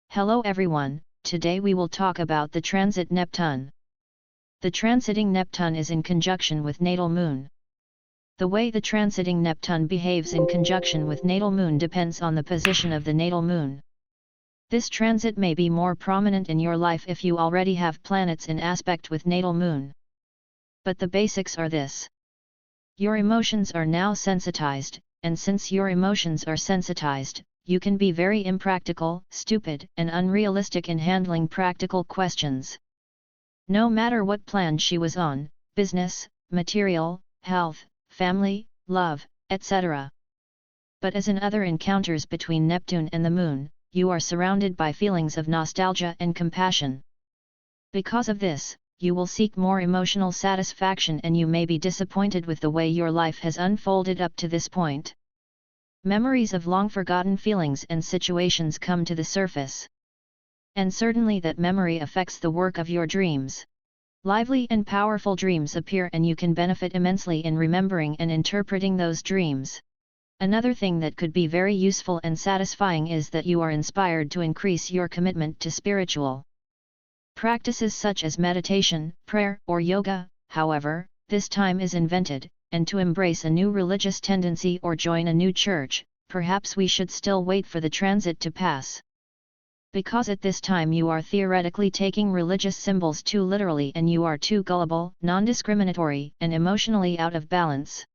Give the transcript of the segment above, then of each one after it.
Hello everyone, today we will talk about the transit Neptune. The transiting Neptune is in conjunction with natal moon. The way the transiting Neptune behaves in conjunction with natal moon depends on the position of the natal moon. This transit may be more prominent in your life if you already have planets in aspect with natal moon. But the basics are this. Your emotions are now sensitized, and since your emotions are sensitized, you can be very impractical, stupid, and unrealistic in handling practical questions. No matter what plan she was on, business, material, health, family, love, etc. But as in other encounters between Neptune and the Moon, you are surrounded by feelings of nostalgia and compassion. Because of this, you will seek more emotional satisfaction and you may be disappointed with the way your life has unfolded up to this point. Memories of long-forgotten feelings and situations come to the surface. And certainly that memory affects the work of your dreams. Lively and powerful dreams appear and you can benefit immensely in remembering and interpreting those dreams. Another thing that could be very useful and satisfying is that you are inspired to increase your commitment to spiritual practices such as meditation, prayer, or yoga. However, this time is invented, and to embrace a new religious tendency or join a new church, perhaps we should still wait for the transit to pass. Because at this time you are theoretically taking religious symbols too literally and you are too gullible, non-discriminatory, and emotionally out of balance.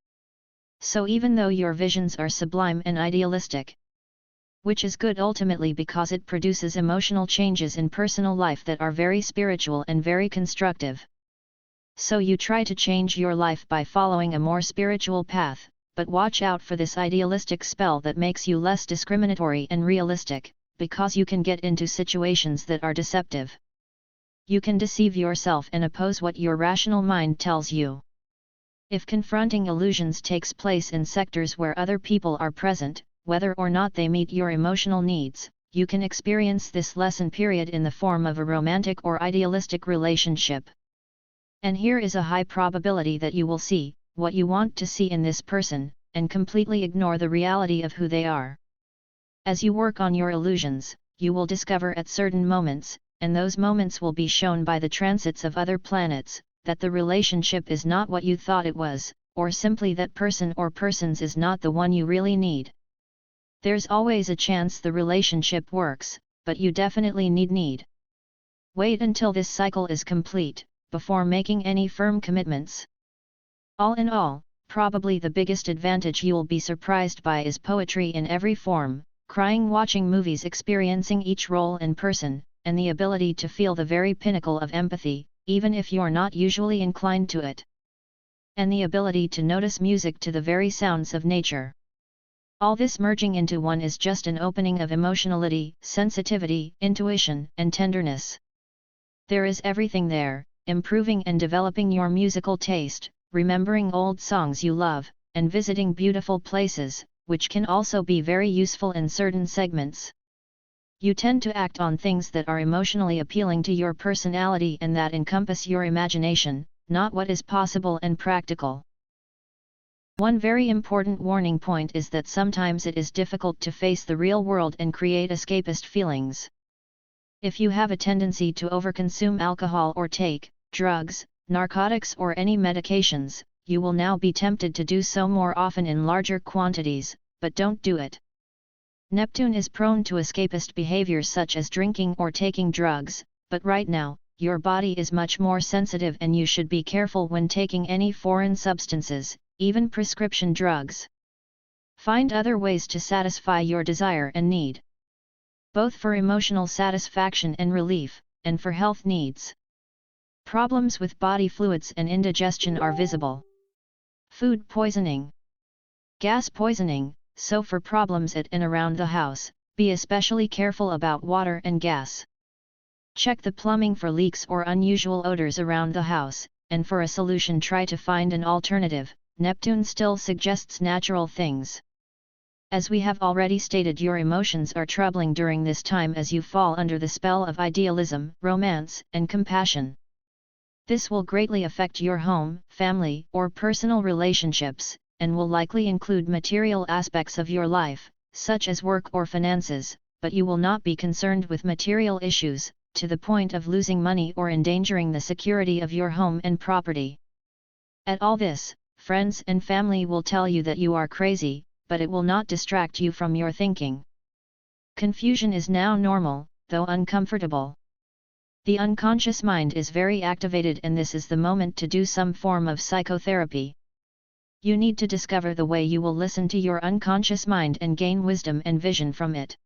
So even though your visions are sublime and idealistic, which is good ultimately because it produces emotional changes in personal life that are very spiritual and very constructive. So you try to change your life by following a more spiritual path, but watch out for this idealistic spell that makes you less discriminatory and realistic, because you can get into situations that are deceptive. You can deceive yourself and oppose what your rational mind tells you. If confronting illusions takes place in sectors where other people are present, whether or not they meet your emotional needs, you can experience this lesson period in the form of a romantic or idealistic relationship. And here is a high probability that you will see what you want to see in this person, and completely ignore the reality of who they are. As you work on your illusions, you will discover at certain moments, and those moments will be shown by the transits of other planets, that the relationship is not what you thought it was, or simply that person or persons is not the one you really need. There's always a chance the relationship works, but you definitely need. Wait until this cycle is complete, before making any firm commitments. All in all, probably the biggest advantage you'll be surprised by is poetry in every form, crying watching movies, experiencing each role in person, and the ability to feel the very pinnacle of empathy, even if you're not usually inclined to it. And the ability to notice music to the very sounds of nature. All this merging into one is just an opening of emotionality, sensitivity, intuition, and tenderness. There is everything there, improving and developing your musical taste, remembering old songs you love, and visiting beautiful places, which can also be very useful in certain segments. You tend to act on things that are emotionally appealing to your personality and that encompass your imagination, not what is possible and practical. One very important warning point is that sometimes it is difficult to face the real world and create escapist feelings. If you have a tendency to overconsume alcohol or take drugs, narcotics or any medications, you will now be tempted to do so more often in larger quantities, but don't do it. Neptune is prone to escapist behaviors such as drinking or taking drugs, but right now, your body is much more sensitive and you should be careful when taking any foreign substances, even prescription drugs. Find other ways to satisfy your desire and need, both for emotional satisfaction and relief, and for health needs. Problems with body fluids and indigestion are visible. Food poisoning, gas poisoning. So for problems at and around the house, be especially careful about water and gas. Check the plumbing for leaks or unusual odors around the house, and for a solution try to find an alternative. Neptune still suggests natural things. As we have already stated, your emotions are troubling during this time as you fall under the spell of idealism, romance, and compassion. This will greatly affect your home, family, or personal relationships, and will likely include material aspects of your life, such as work or finances, but you will not be concerned with material issues, to the point of losing money or endangering the security of your home and property. At all this, friends and family will tell you that you are crazy, but it will not distract you from your thinking. Confusion is now normal, though uncomfortable. The unconscious mind is very activated, and this is the moment to do some form of psychotherapy. You need to discover the way you will listen to your unconscious mind and gain wisdom and vision from it.